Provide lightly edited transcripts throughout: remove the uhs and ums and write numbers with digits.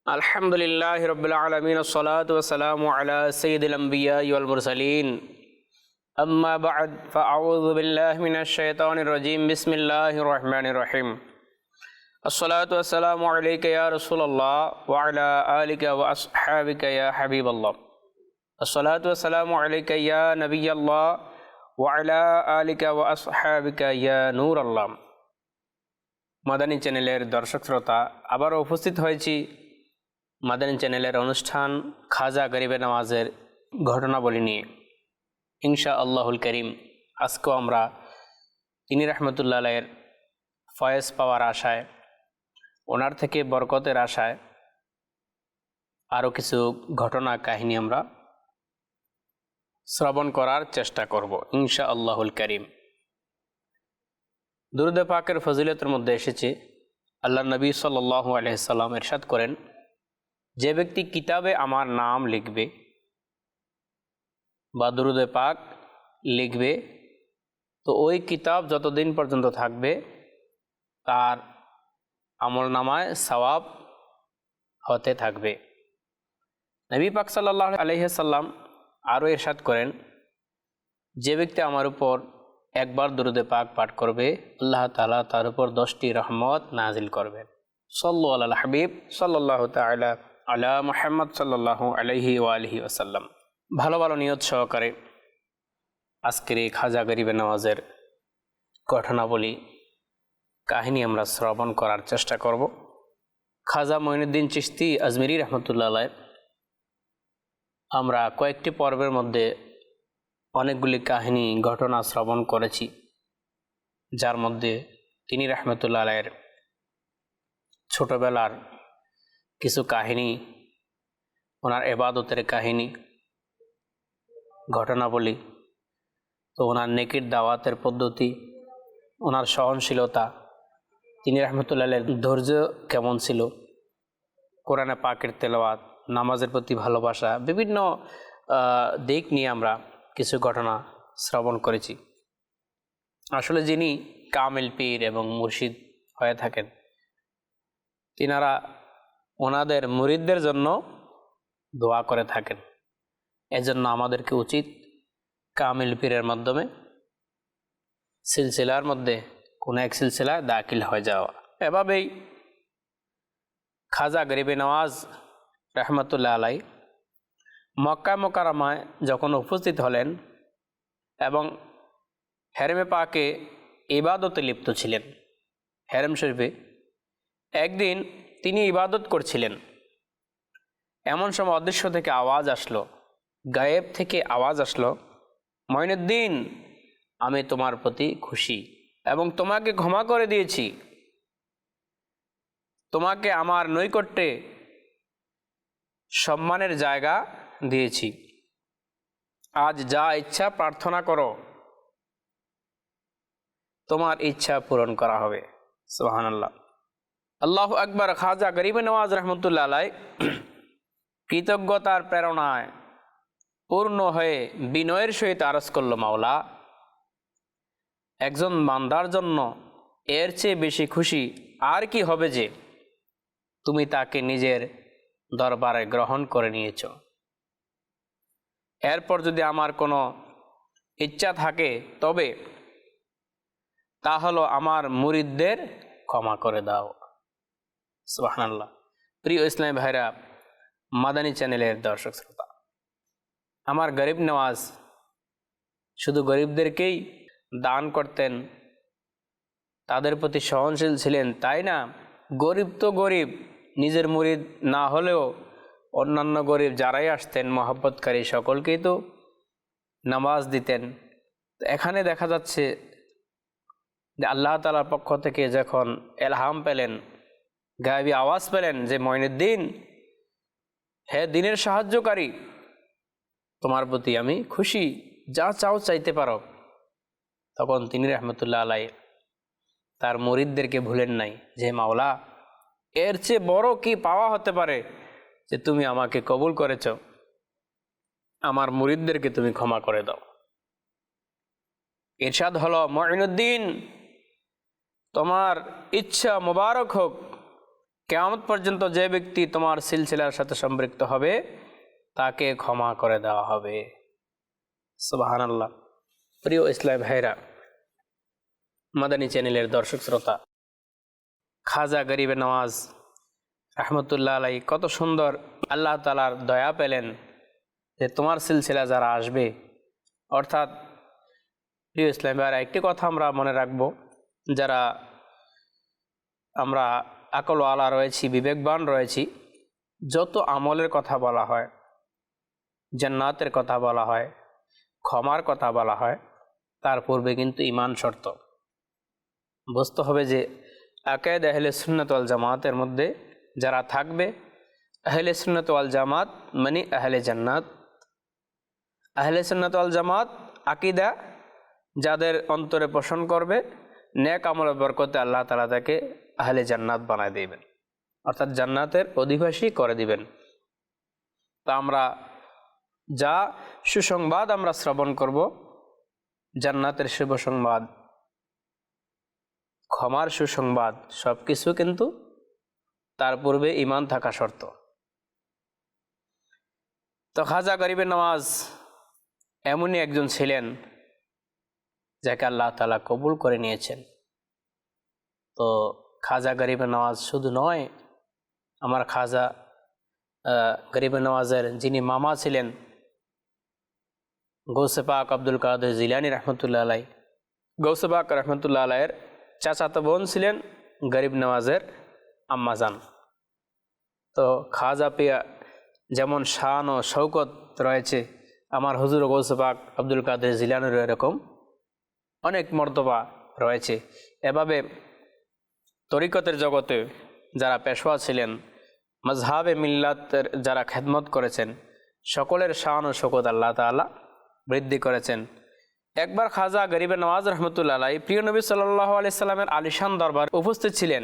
আলহামদুলিল্লাহ রব্বিল আলামিন আসসালাতু ওয়াসসালামু আলা সাইয়্যিদিল আমবিয়া ওয়াল মুরসালিন আম্মা বা'দ ফাআউযু বিল্লাহি মিনাশ শাইতানির রাজীম বিসমিল্লাহির রহমানির রহিম আসসালাতু ওয়াসসালামু আলাইকা ইয়া রাসূলুল্লাহ ওয়া আলা আলিকা ওয়া আসহাবিকা ইয়া হাবিবাল্লাহ আসসালাতু ওয়াসসালামু আলাইকা ইয়া নবিয়াল্লাহ ওয়া আলা আলিকা ওয়া আসহাবিকা ইয়া নূরাল্লাহ। মাদানী চ্যানেলের দর্শক শ্রোতা, আবারও উপস্থিত হয়েছি মাদানী চ্যানেলের অনুষ্ঠান খাজা গরিবে নওয়াজের ঘটনাবলী নিয়ে। ইনশা আল্লাহুল করিম আজকেও আমরা তিনি রহমতুল্লাহ আলাইহির ফয়েজ পাওয়ার আশায়, ওনার থেকে বরকতের আশায় আরও কিছু ঘটনা কাহিনী আমরা শ্রবণ করার চেষ্টা করব ইনশা আল্লাহুল করিম। দুরূদ পাকের ফজিলতের মধ্যে এসেছে, আল্লাহ নবী সাল্লাল্লাহু আলাইহি সাল্লাম ইরশাদ করেন, যে ব্যক্তি কিতাবে আমার নাম লিখবে বা দুরূদ পাক লিখবে, তো ওই কিতাব যতদিন পর্যন্ত থাকবে তার আমলনামায় সওয়াব হতে থাকবে। নবী পাক সাল্লাল্লাহু আলাইহি সাল্লাম আরও ইরশাদ করেন, যে ব্যক্তি আমার উপর একবার দুরূদ পাক পাঠ করবে, আল্লাহ তাআলা তার উপর 10টি রহমত নাজিল করবেন। সাল্লু আলাল হাবিব সাল্লাল্লাহু তাআলা আলা মুহাম্মদ সাল্লাল্লাহু আলাইহি ওয়া আলিহি ওয়াসাল্লাম। ভালো ভালো নিয়ত সহকারে আজকের এই খাজা গরিবে নওয়াজের ঘটনাবলী কাহিনী আমরা শ্রবণ করার চেষ্টা করব। খাজা মঈনুদ্দিন চিশতি আজমিরি রহমতুল্লাহ আলাইহ আমরা কয়েকটি পর্বের মধ্যে অনেকগুলি কাহিনী ঘটনা শ্রবণ করেছি, যার মধ্যে তিনি রহমতুল্লাহ আলাইহির ছোটবেলার কিছু কাহিনী, ওনার ইবাদতের কাহিনী ঘটনাবলী, তো ওনার নেকির দাওয়াতের পদ্ধতি, ওনার সহনশীলতা, তিনি রহমতুল্লাহ আলাইহির ধৈর্য কেমন ছিল, কোরআনে পাকের তেলাওয়াত, নামাজের প্রতি ভালোবাসা, বিভিন্ন দিক নিয়ে আমরা কিছু ঘটনা শ্রবণ করেছি। আসলে যিনি কামিল পীর এবং মুর্শিদ হয়ে থাকেন, তিনারা ওনাদের মুরিদদের জন্য দোয়া করে থাকেন। এজন্য আমাদেরকে উচিত কামিল পীরের মাধ্যমে সিলসিলার মধ্যে কোনো এক সিলসিলায় দাখিল হয়ে যাওয়া। এভাবেই খাজা গরিবে নওয়াজ রহমতুল্লাহ আলাইহ মক্কা মুকাররমায় যখন উপস্থিত হলেন এবং হেরেমে পাকে ইবাদতে লিপ্ত ছিলেন, হেরেম শরীফে একদিন তিনি ইবাদত করছিলেন, এমন সময় অদৃশ্য থেকে আওয়াজ আসলো, গায়েব থেকে আওয়াজ আসলো, মঈনুদ্দিন, আমি তোমার প্রতি খুশি এবং তোমাকে ক্ষমা করে দিয়েছি, তোমাকে আমার নৈকট্যে সম্মানের জায়গা দিয়েছি, আজ যা ইচ্ছা প্রার্থনা করো, তোমার ইচ্ছা পূরণ করা হবে। সুবহানাল্লাহ, আল্লাহু আকবার। খাজা গরিবে নওয়াজ রহমতুল্লাহ আলাইহ কৃতজ্ঞতার প্রেরণায় পূর্ণ হয়ে বিনয়ের সহিত আরজ করল, মাওলা, একজন বান্দার জন্য এর চেয়ে বেশি খুশি আর কি হবে যে তুমি তাকে নিজের দরবারে গ্রহণ করে নিয়েছ। এরপর যদি আমার কোনো ইচ্ছা থাকে তবে তা হলো আমার মুরিদদের ক্ষমা করে দাও। সুবহানাল্লাহ। প্রিয় ইসলামী ভাইরা, মাদানী চ্যানেলের দর্শক শ্রোতা, আমার গরিব নওয়াজ শুধু গরিবদেরকেই দান করতেন, তাদের প্রতি সহনশীল ছিলেন তাই না, গরিব তো গরিব, নিজের মুরিদ না হলেও অন্যান্য গরিব যারাই আসতেন মহব্বতকারী সকলকেই তো নামাজ দিতেন। এখানে দেখা যাচ্ছে যে আল্লাহ তাআলার পক্ষ থেকে যখন এলহাম পেলেন, গায়েবী আওয়াজ পেলেন যে মঈনুদ্দিন, হে দিনের সাহায্যকারী, তোমার প্রতি আমি খুশি, যা চাও চাইতে পারো, তখন তিনি রহমতুল্লাহ আলাইহ তার মুরিদদেরকে ভুলেন নাই যে মাওলা, এর চেয়ে বড় কি পাওয়া হতে পারে যে তুমি আমাকে কবুল করেছ, আমার মুরিদদেরকে তুমি ক্ষমা করে দাও। ইরশাদ হলো, মঈনুদ্দিন, তোমার ইচ্ছা মোবারক হোক, কিয়ামত পর্যন্ত যে ব্যক্তি তোমার সিলসিলার সাথে সম্পৃক্ত হবে তাকে ক্ষমা করে দেওয়া হবে। সুবহানাল্লাহ। প্রিয় ইসলাম ভাইরা, মাদানী চ্যানেলের দর্শক শ্রোতা, খাজা গরিবে নওয়াজ রহমতুল্লাহ আলাই কত সুন্দর আল্লাহ তাআলার দয়া পেলেন যে তোমার সিলসিলা যারা আসবে, অর্থাৎ প্রিয় ইসলাম ভাইরা একটি কথা আমরা মনে রাখব, যারা আমরা আকলওয়ালা রয়েছি, বিবেকবান রয়েছি, যত আমলের কথা বলা হয়, জান্নাতের কথা বলা হয়, ক্ষমার কথা বলা হয়, তার পূর্বে কিন্তু ঈমান শর্ত। বুঝতে হবে যে আকিদা আহলে সুন্নাত ওয়াল জামাতের মধ্যে যারা থাকবে, আহলে সুন্নাত ওয়াল জামাত মানে আহলে জান্নাত। আহলে সুন্নাত ওয়াল জামাত আকিদা যাদের অন্তরে পোষণ করবে, নেক আমলের বরকতে আল্লাহ তাআলা তাকে আহলে জান্নাত বানায় দিবেন, অর্থাৎ জান্নাতের অধিবাসী করে দিবেন। তা আমরা যা সুসংবাদ আমরা শ্রবণ করব, জান্নাতের শুভ সংবাদ, ক্ষমার সুসংবাদ, সব কিছু কিন্তু তার পূর্বে ঈমান থাকা শর্ত। তো খাজা গরিবে নওয়াজ এমনই একজন ছিলেন যাকে আল্লাহ তাআলা কবুল করে নিয়েছেন। তো খাজা গরিবে নওয়াজ শুধু নয়, আমার খাজা গরিবে নওয়াজের যিনি মামা ছিলেন গৌসে পাক আব্দুল কাদের জিলানী রহমতুল্লাহ আলাই, গৌসে পাক রহমতুল্লাহ আলাইয়ের চাচাতো বোন ছিলেন গরিব নওয়াজের আম্মাজান। তো খাজা পিয়া যেমন শান ও শৌকত রয়েছে, আমার হুজুর গৌসে পাক আব্দুল কাদের জিলানীর এরকম অনেক মর্তবা রয়েছে। এভাবে তরিকতের জগতে যারা পেশওয়া ছিলেন, মজহাবে মিল্লাতের যারা খেদমত করেছেন, সকলের শান ও শৌকত আল্লাহ তাআলা বৃদ্ধি করেছেন। একবার খাজা গরিবে নওয়াজ রহমতুল্লাহ আলাই প্রিয় নবী সাল্লাল্লাহু আলাইহি সাল্লামের আলিশান দরবার উপস্থিত ছিলেন।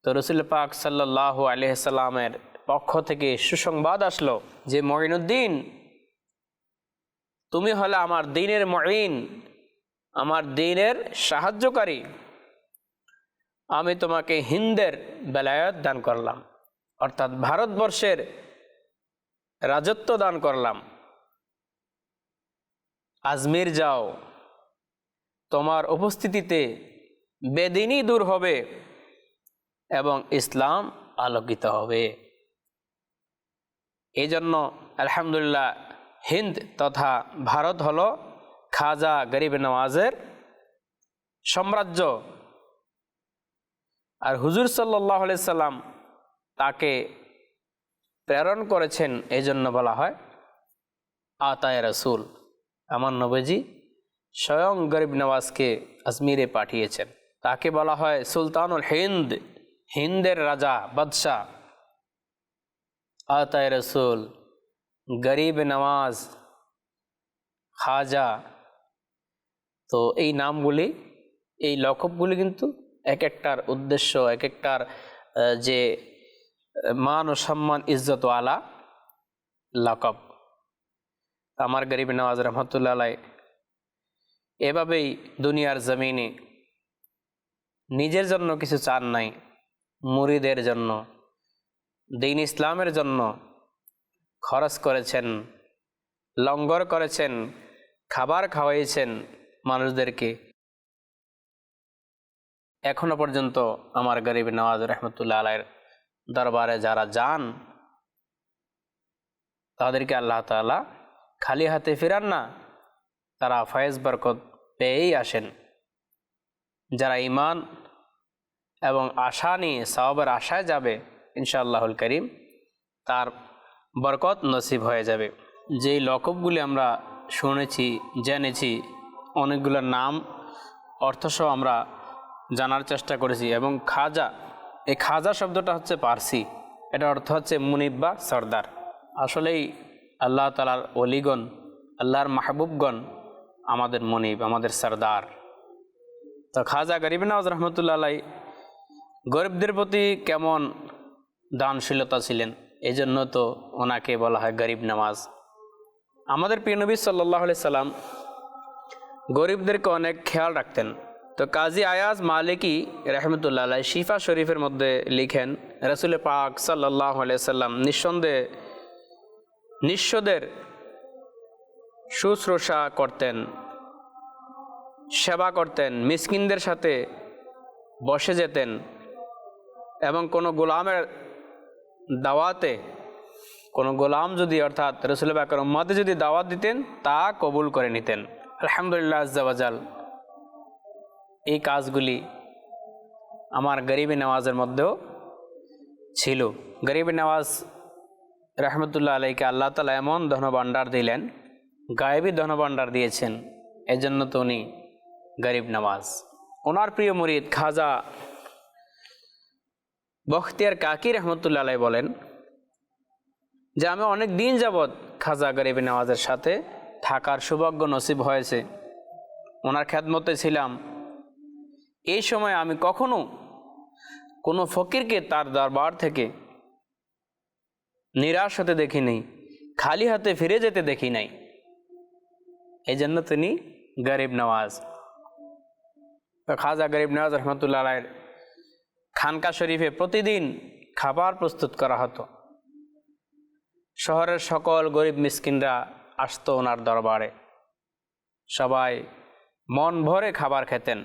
তো রাসূল পাক সাল্লাল্লাহু আলাইহি সাল্লামের পক্ষ থেকে সুসংবাদ আসলো যে মুঈনুদ্দিন, তুমি হলে আমার দ্বীনের মুঈন, আমার দ্বীনের সাহায্যকারী। আমি তোমাকে হিন্দের বেলায়েত দান করলাম, অর্থাৎ ভারতবর্ষের রাজত্ব দান করলাম। আজমির যাও, তোমার উপস্থিতিতে বেদিনী দূর হবে এবং ইসলাম আলোকিত হবে। এই জন্য আলহামদুলিল্লাহ হিন্দ তথা ভারত হলো খাজা গরিবে নওয়াজের সাম্রাজ্য। আর হুজুর সাল্লাল্লাহু আলাইহি সাল্লাম তাকে প্রেরণ করেছেন, এই জন্য বলা হয় আতায়ে রাসূল। আমার নবীজি স্বয়ং গরিব নওয়াজকে আজমিরে পাঠিয়েছেন। তাকে বলা হয় সুলতানুল হিন্দ, হিন্দের রাজা বাদশাহ। আতায়ে রাসূল, গরিব নওয়াজ, খাজা। তো এই নামগুলি, এই লকবগুলি কিন্তু এক একটার উদ্দেশ্য, এক একটার যে মান ও সম্মান, ইজ্জত আলা লকব। আমার গরিব নওয়াজ রহমতুল্লাহ আলাই এভাবেই দুনিয়ার জমিনে নিজের জন্য কিছু চান নাই, মুরিদের জন্য, দ্বীন ইসলামের জন্য খরচ করেছেন, লঙ্গর করেছেন, খাবার খাওয়াইছেন মানুষদেরকে। এখনো পর্যন্ত আমার গরিব নওয়াজ রহমতুল্লাহ আলাইয়ের দরবারে যারা যান, তাদেরকে আল্লাহ তাআলা খালি হাতে ফিরান না, তারা ফয়েজ বরকত পেয়েই আসেন। যারা ঈমান এবং আশা নিয়ে সওয়াবের আশায় যাবে, ইনশাআল্লাহুল করিম তার বরকত নসিব হয়ে যাবে। যেই লকবগুলি আমরা শুনেছি, জেনেছি, অনেকগুলোর নাম অর্থসহ আমরা জানার চেষ্টা করেছি। এবং খাজা, এই খাজা শব্দটা হচ্ছে পারসি, এটা অর্থ হচ্ছে মুনিব বা সর্দার। আসলেই আল্লাহ তাআলার ওলিগণ, আল্লাহর মাহবুবগণ আমাদের মুনিব, আমাদের সর্দার। তো খাজা গরিব নওয়াজ রহমতুল্লাহ আলাই গরিবদের প্রতি কেমন দানশীলতা ছিলেন, এই জন্য তো ওনাকে বলা হয় গরিব নওয়াজ। আমাদের প্রিয় নবী সাল্লাল্লাহু আলাইহি সাল্লাম গরিবদেরকে অনেক খেয়াল রাখতেন। তো কাজী আয়াজ মালিকি রহমতুল্লাহ আলাইহি শিফা শরীফের মধ্যে লিখেন, রাসূল পাক সাল্লাল্লাহু আলাইহি সাল্লাম নিঃসন্দেহে নিঃস্বদের শুশ্রূষা করতেন, সেবা করতেন, মিসকিনদের সাথে বসে যেতেন এবং কোনো গোলামের দাওয়াতে কোনো গোলাম যদি অর্থাৎ রাসূল পাকের উম্মতে যদি দাওয়াত দিতেন তা কবুল করে নিতেন। আলহামদুলিল্লাহ আজ্জা ওয়াজাল, এই কাজগুলি আমার গরিবি নওয়াজের মধ্যেও ছিল। গরিবি নওয়াজ রহমতুল্লাহ আলাইকে আল্লাহ তাআলা এমন ধনভাণ্ডার দিলেন, গায়েবী ধনভাণ্ডার দিয়েছেন, এজন্য তো উনি গরিব নওয়াজ। ওনার প্রিয় মুরিদ খাজা বখতিয়ার কাকি রহমতুল্লাহ আলাই বলেন যে আমি অনেক দিন যাবৎ খাজা গরিব নওয়াজের সাথে থাকার সৌভাগ্য নসিব হয়েছে, ওনার খেদমতে ছিলাম। এই সময় আমি কখনো কোনো ফকিরকে তার দরবার থেকে নিরাশ হতে দেখি নাই, খালি হাতে ফিরে যেতে দেখি নাই। এই জন্য তিনি গরিব নওয়াজ। খাজা গরিব নওয়াজ রহমতুল্লাহ আলাইয়ের খানকা শরীফে প্রতিদিন খাবার প্রস্তুত করা হতো। শহরের সকল গরিব মিসকিনরা আসতো ওনার দরবারে, সবাই মন ভরে খাবার খেতেন।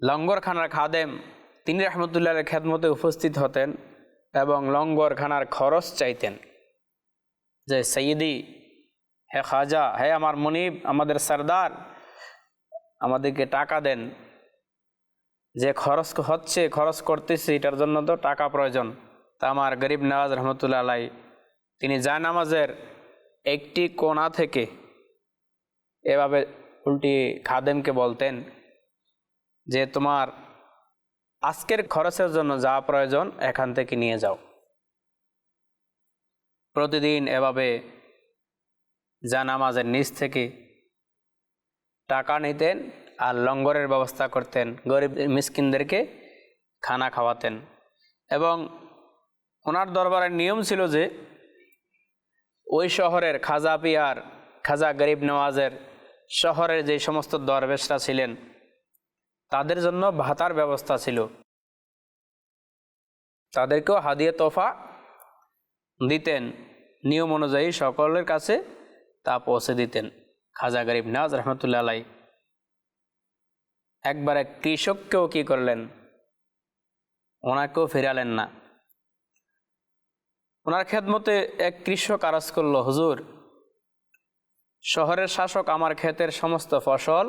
লঙ্গরখানার খাদেম তিনি রহমতুল্লাহের খেদমতে উপস্থিত হতেন এবং লঙ্গরখানার খরচ চাইতেন যে সৈয়দি, হে খাজা, হে আমার মুনিব, আমাদের সরদার, আমাদেরকে টাকা দেন, যে খরচ হচ্ছে, খরচ করতেছি, এটার জন্য তো টাকা প্রয়োজন। তা আমার গরিব নওয়াজ রহমতুল্লাহ আলাই তিনি জায়নামাজের একটি কোণা থেকে এভাবে উল্টি খাদেমকে বলতেন যে তোমার আজকের খরচের জন্য যা প্রয়োজন এখান থেকে নিয়ে যাও। প্রতিদিন এভাবে জায়নামাজের নিচ থেকে টাকা নিতেন আর লঙ্গরের ব্যবস্থা করতেন, গরিব মিসকিনদেরকে খানা খাওয়াতেন। এবং ওনার দরবারের নিয়ম ছিল যে ওই শহরের খাজা পিয়ার, খাজা গরিব নওয়াজের শহরের যে সমস্ত দরবেশরা ছিলেন তাদের জন্য ভাতার ব্যবস্থা ছিল, তাদেরকেও হাদিয়া তোফা দিতেন, নিয়ম অনুযায়ী সকলের কাছে তা পৌঁছে দিতেন। খাজা গরিব নওয়াজ রহমতুল্লাহ আলাই একবার এক কৃষককেও কি করলেন, ওনাকেও ফেরালেন না। ওনার খেদমতে এক কৃষক আরজ করলো, হুজুর, শহরের শাসক আমার ক্ষেতের সমস্ত ফসল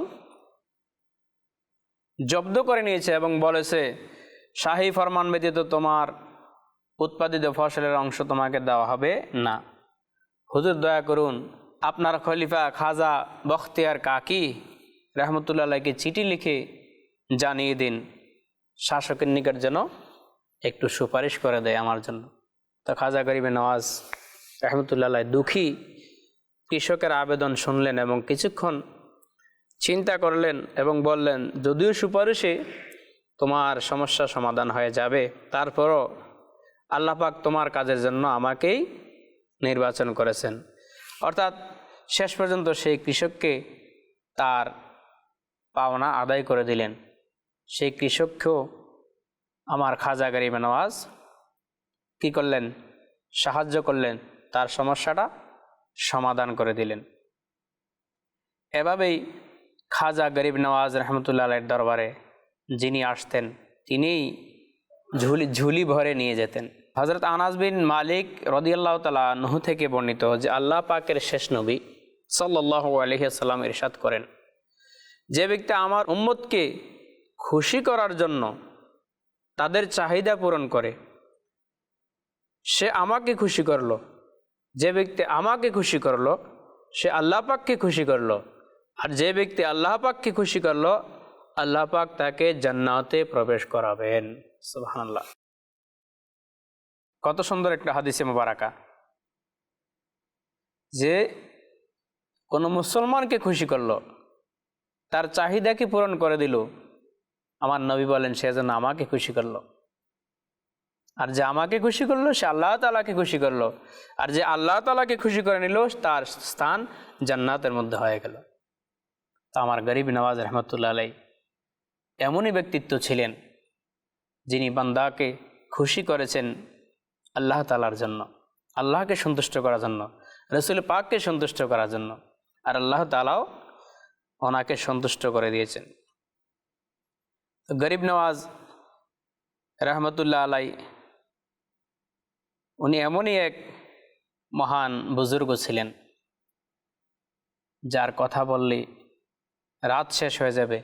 জব্দ করে নিয়েছে এবং বলেছে শাহী ফরমান ব্যতীত তোমার উৎপাদিত ফসলের অংশ তোমাকে দেওয়া হবে না। হুজুর দয়া করুন, আপনার খলিফা খাজা বখতিয়ার কাকি রহমতুল্লাহ আলাইকে চিঠি লিখে জানিয়ে দিন শাসকের নিকট যেন একটু সুপারিশ করে দেয় আমার জন্য। তো খাজা গরিবে নওয়াজ রহমতুল্লাহ আলাই দুঃখী কৃষকের আবেদন শুনলেন এবং কিছুক্ষণ চিন্তা করলেন এবং বললেন, যদিও সুপারিশে তোমার সমস্যা সমাধান হয়ে যাবে, তারপরও আল্লাহ পাক তোমার কাজের জন্য আমাকেই নির্বাচন করেছেন। অর্থাৎ শেষ পর্যন্ত সেই কৃষককে তার পাওনা আদায় করে দিলেন। সেই কৃষককেও আমার খাজা গরিবে নওয়াজ কী করলেন, সাহায্য করলেন, তার সমস্যাটা সমাধান করে দিলেন। এভাবেই খাজা গরিব নওয়াজ রহমতুল্লাহ আলাইয়ের দরবারে যিনি আসতেন তিনিই ঝুলি ভরে নিয়ে যেতেন। হযরত আনাস বিন মালিক রাদিয়াল্লাহু তাআলা আনহু থেকে বর্ণিত যে আল্লাহ পাকের শেষ নবী সাল্লাল্লাহু আলাইহি ওয়াসাল্লাম ইরশাদ করেন, যে ব্যক্তি আমার উম্মতকে খুশি করার জন্য তাদের চাহিদা পূরণ করে সে আমাকে খুশি করলো, যে ব্যক্তি আমাকে খুশি করলো সে আল্লাহ পাককে খুশি করলো, আর যে ব্যক্তি আল্লাহ পাককে খুশি করলো আল্লাহ পাক তাকে জান্নাতে প্রবেশ করাবেন। সুবহানাল্লাহ, কত সুন্দর একটা হাদিসে মুবারাকা যে কোনো মুসলমানকে খুশি করলো, তার চাহিদাকে পূরণ করে দিল, আমার নবী বলেন সে যেন আমাকে খুশি করলো। আর যে আমাকে খুশি করলো সে আল্লাহ তাআলাকে খুশি করলো, আর যে আল্লাহ তাআলাকে খুশি করে নিল তার স্থান জান্নাতের মধ্যে হয়ে গেল। তো আমার গরিব নওয়াজ রহমতুল্লাহ আলাই এমনই ব্যক্তিত্ব ছিলেন যিনি বান্দাকে খুশি করেছেন আল্লাহ তাআলার জন্য, আল্লাহকে সন্তুষ্ট করার জন্য, রসুল পাককে সন্তুষ্ট করার জন্য, আর আল্লাহ তাআলাও ওনাকে সন্তুষ্ট করে দিয়েছেন। তো গরিব নওয়াজ রহমতুল্লাহ আলাই উনি এমনই এক মহান বুজুর্গ ছিলেন যার কথা বললে রাত শেষ হয়ে যাবে,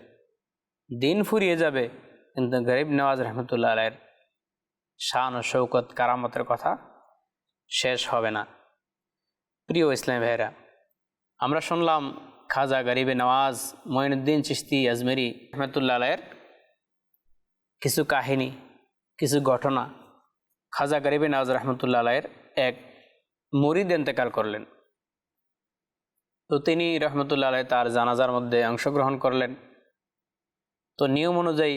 দিন ফুরিয়ে যাবে, কিন্তু গরিব নওয়াজ রহমতুল্লাহ আলাইয়ের শান ও শৌকত কারামতের কথা শেষ হবে না। প্রিয় ইসলাম ভাইরা, আমরা শুনলাম খাজা গরিবে নওয়াজ মঈনুদ্দিন চিশতি আজমেরি রহমতুল্লাহ আলাইয়ের কিছু কাহিনী, কিছু ঘটনা। খাজা গরিবে নওয়াজ রহমতুল্লাহ আলাইয়ের এক মুরিদ ইন্তেকাল করলেন, তো তিনি রহমতুল্লাহ আলাই তার জানাজার মধ্যে অংশগ্রহণ করলেন। তো নিয়ম অনুযায়ী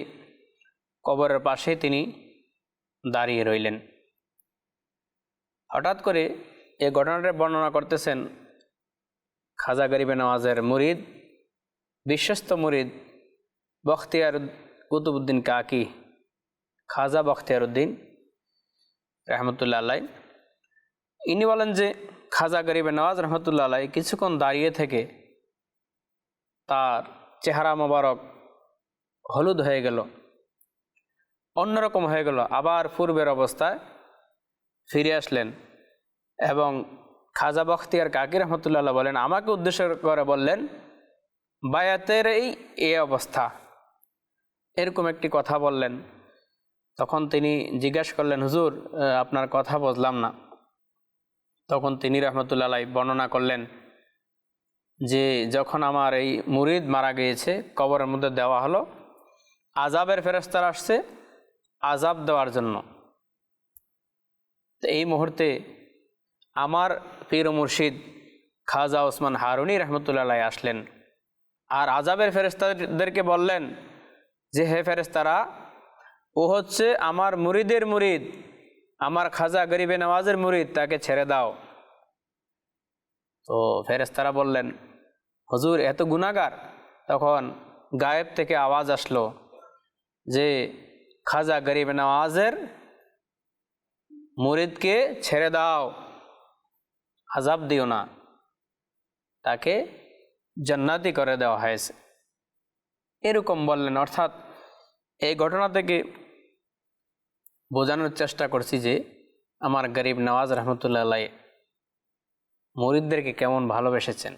কবরের পাশে তিনি দাঁড়িয়ে রইলেন। হঠাৎ করে এই ঘটনাটা বর্ণনা করতেছেন খাজা গরিবে নওয়াজের মুরিদ, বিশ্বস্ত মুরিদ বখতিয়ার কুতুবউদ্দিন কাকি, খাজা বখতিয়ার উদ্দিন রহমতুল্লাহ আলাই। ইনি বলেন যে খাজা গরিবে নওয়াজ রহমতুল্লাহ আলাই কিছুক্ষণ দাঁড়িয়ে থেকে তার চেহারা মোবারক হলুদ হয়ে গেল, অন্যরকম হয়ে গেল, আবার পূর্বের অবস্থায় ফিরে আসলেন এবং খাজা বখতিয়ার কাকি রহমতুল্লাহ আলাই বলেন, আমাকে উদ্দেশ্য করে বললেন, বায়াতের এই অবস্থা, এরকম একটি কথা বললেন। তখন তিনি জিজ্ঞাসা করলেন, হুজুর আপনার কথা বুঝলাম না। তখন তিনি রহমতুল্লাহ আলাই বর্ণনা করলেন যে যখন আমার এই মুরিদ মারা গিয়েছে, কবরের মধ্যে দেওয়া হলো, আজাবের ফেরেশতারা আসছে আজাব দেওয়ার জন্য। এই মুহূর্তে আমার পীর ও মুর্শিদ খাজা ওসমান হারুনি রহমতুল্লাহ আলাই আসলেন আর আজাবের ফেরেশতাদেরকে বললেন যে হে ফেরেশতারা, ও হচ্ছে আমার মুরিদের মুরিদ, আমার খাজা গরিবে নওয়াজের মুরিদ, তাকে ছেড়ে দাও। তো ফেরেশতারা বললেন, হুজুর এত গুনাহগার? তখন গায়েব থেকে আওয়াজ আসলো যে খাজা গরিবে নওয়াজের মুরিদকে ছেড়ে দাও, আজাব দিও না, তাকে জান্নাতি করে দেওয়া হয়েছে। এরকম বললেন। অর্থাৎ এই ঘটনা থেকে বোঝানোর চেষ্টা করছি যে আমার গরিব নওয়াজ রহমতুল্লাহ আলাই মুরিদদেরকে কেমন ভালোবেসেছেন।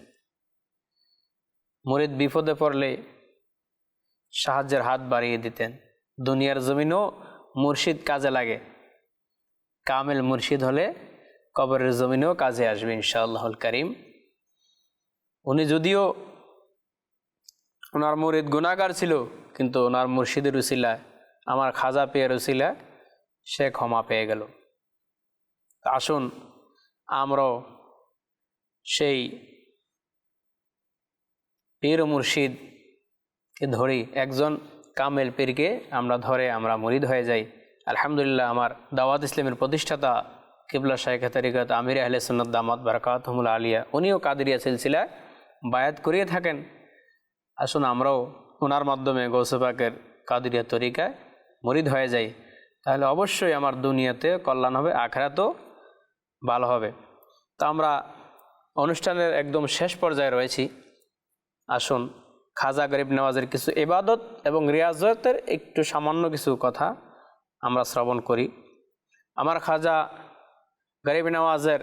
মুরিদ বিপদে পড়লে সাহায্যের হাত বাড়িয়ে দিতেন। দুনিয়ার জমিনও মুর্শিদ কাজে লাগে, কামেল মুর্শিদ হলে কবরের জমিনেও কাজে আসবে ইনশাআল্লাহুল কারীম। উনি যদিও ওনার মুরিদ গুনাহগার ছিল, কিন্তু ওনার মুর্শিদের উসিলায়, আমার খাজা পেয়ের উসিলায় সে ক্ষমা পেয়ে গেল। আসুন আমরাও সেই পীর ও মুর্শিদকে ধরি, একজন কামেল পীরকে আমরা ধরে আমরা মুরিদ হয়ে যাই। আলহামদুলিল্লাহ, আমার দাওয়াত ইসলামের প্রতিষ্ঠাতা কিবলা শাইখ তরিকত আমির আহলে সুন্নাত দামাত বারাকাতুহুল আলিয়া, উনিও কাদেরিয়া সিলসিলায় বায়াত করিয়ে থাকেন। আসুন আমরাও ওনার মাধ্যমে গৌসে পাকের কাদেরিয়া তরিকায় মুরিদ হয়ে যাই, তাহলে অবশ্যই আমার দুনিয়াতে কল্যাণ হবে, আখিরাতেও ভালো হবে। তো আমরা অনুষ্ঠানের একদম শেষ পর্যায়ে রয়েছি। আসুন খাজা গরিব নওয়াজের কিছু ইবাদত এবং রিয়াজতের একটু সামান্য কিছু কথা আমরা শ্রবণ করি। আমার খাজা গরিব নওয়াজের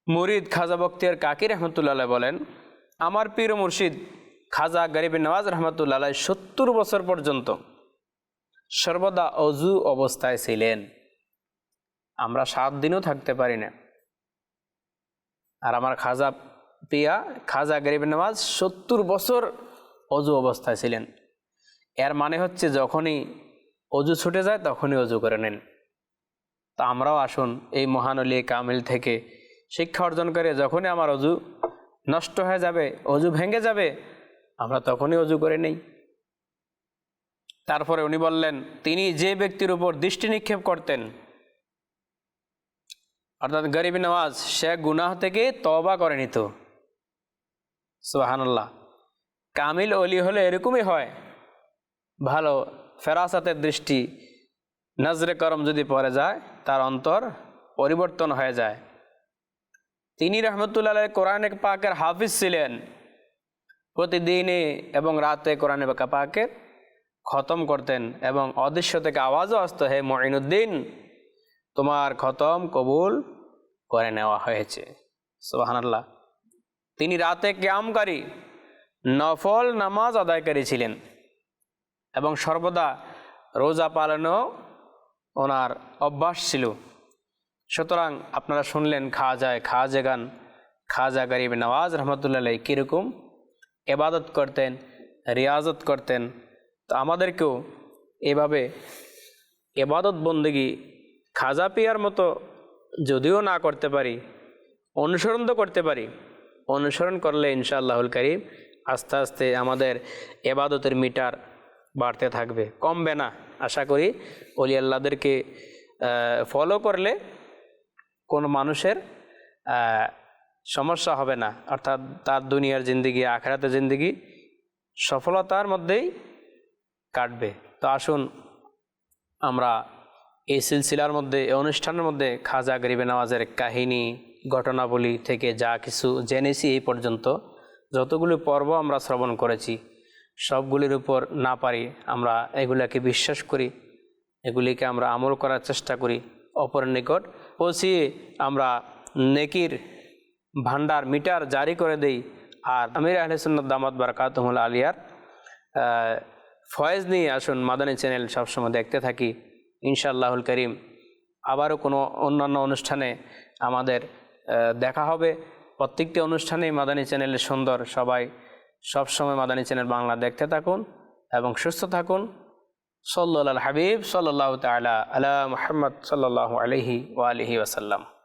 মুরিদ খাজা বখতিয়ার কাকি রহমতুল্লাহ আলাই বলেন, আমার পীর ও মুর্শিদ খাজা গরিব নওয়াজ রহমতুল্লাহ আলাই 70 বছর পর্যন্ত সর্বদা অজু অবস্থায় ছিলেন। আমরা 7 দিনও থাকতে পারি না। আর আমার খাজা পিয়া খাজা গরিব নওয়াজ 70 বছর অজু অবস্থায় ছিলেন। এর মানে হচ্ছে যখনই অজু ছুটে যায় তখনই অজু করে নেন। তা আমরাও আসুন এই মহান ওলি কামিল থেকে শিক্ষা অর্জন করে যখনই আমার অজু নষ্ট হয়ে যাবে, অজু ভেঙে যাবে, আমরা তখনই অজু করে নেই। তারপরে উনি বললেন, তিনি যে ব্যক্তির উপর দৃষ্টি নিক্ষেপ করতেন, অর্থাৎ গরিব নওয়াজ, সে গুনাহ থেকে তওবা করে নিত। সুবহানাল্লাহ। কামিল ওলি হলে এরকমই হয়। ভালো ফেরাসাতের দৃষ্টি, নজরে করম যদি পড়ে যায়, তার অন্তর পরিবর্তন হয়ে যায়। তিনি রহমতুল্লাহ আলাইহি কোরআনে পাকের হাফিজ ছিলেন। প্রতিদিনে এবং রাতে কোরআনে পাকের খতম করতেন এবং অদৃশ্য থেকে আওয়াজও আসতো, হে মুঈনুদ্দিন, তোমার খতম কবুল করে নেওয়া হয়েছে। সুবহানাল্লাহ। তিনি রাতে কিয়ামকারী, নফল নামাজ আদায়কারী ছিলেন এবং সর্বদা রোজা পালনও ওনার অভ্যাস ছিল। সুতরাং আপনারা শুনলেন খাজা গরিব নওয়াজ রহমতুল্লাহ আলাইহি কীরকম ইবাদত করতেন, রিয়াজত করতেন। তো আমাদেরকেও এভাবে ইবাদত বন্দেগী খাজা পিয়ার মতো যদিও না করতে পারি, অনুসরণ তো করতে পারি। অনুসরণ করলে ইনশাআল্লাহুল কারীম আস্তে আস্তে আমাদের ইবাদতের মিটার বাড়তে থাকবে, কমবে না। আশা করি ওলি আল্লাহদেরকে ফলো করলে কোনো মানুষের সমস্যা হবে না, অর্থাৎ তার দুনিয়ার জিন্দেগি আখিরাতের জিন্দেগি সফলতার মধ্যেই কাটবে। তো আসুন আমরা এই সিলসিলার মধ্যে, এই অনুষ্ঠানের মধ্যে খাজা গরিবে নওয়াজের কাহিনী, ঘটনাবলী থেকে যা কিছু জেনেছি এই পর্যন্ত, যতগুলো পর্ব আমরা শ্রবণ করেছি, সবগুলির উপর না পারি আমরা এগুলাকে বিশ্বাস করি, এগুলিকে আমরা আমল করার চেষ্টা করি, অপরের নিকট পৌঁছিয়ে আমরা নেকির ভান্ডার মিটার জারি করে দেই। আর আমির আহলে সুন্নাত দামাত বারাকাতুহুল আলিয়ার ফয়েজ নিয়ে আসুন মাদানী চ্যানেল সবসময় দেখতে থাকি। ইনশাআল্লাহুল কারীম আবারও কোনো অন্যান্য অনুষ্ঠানে আমাদের দেখা হবে। প্রত্যেকটি অনুষ্ঠানেই মাদানী চ্যানেলের সুন্দর, সবাই সবসময় মাদানী চ্যানেল বাংলা দেখতে থাকুন এবং সুস্থ থাকুন। সাল্লাল্লাহু আল হাবিব সাল্লাল্লাহু তাআলা আলা মুহাম্মদ সাল্লাল্লাহু আলাইহি ওয়া আলিহি ওয়াসাল্লাম।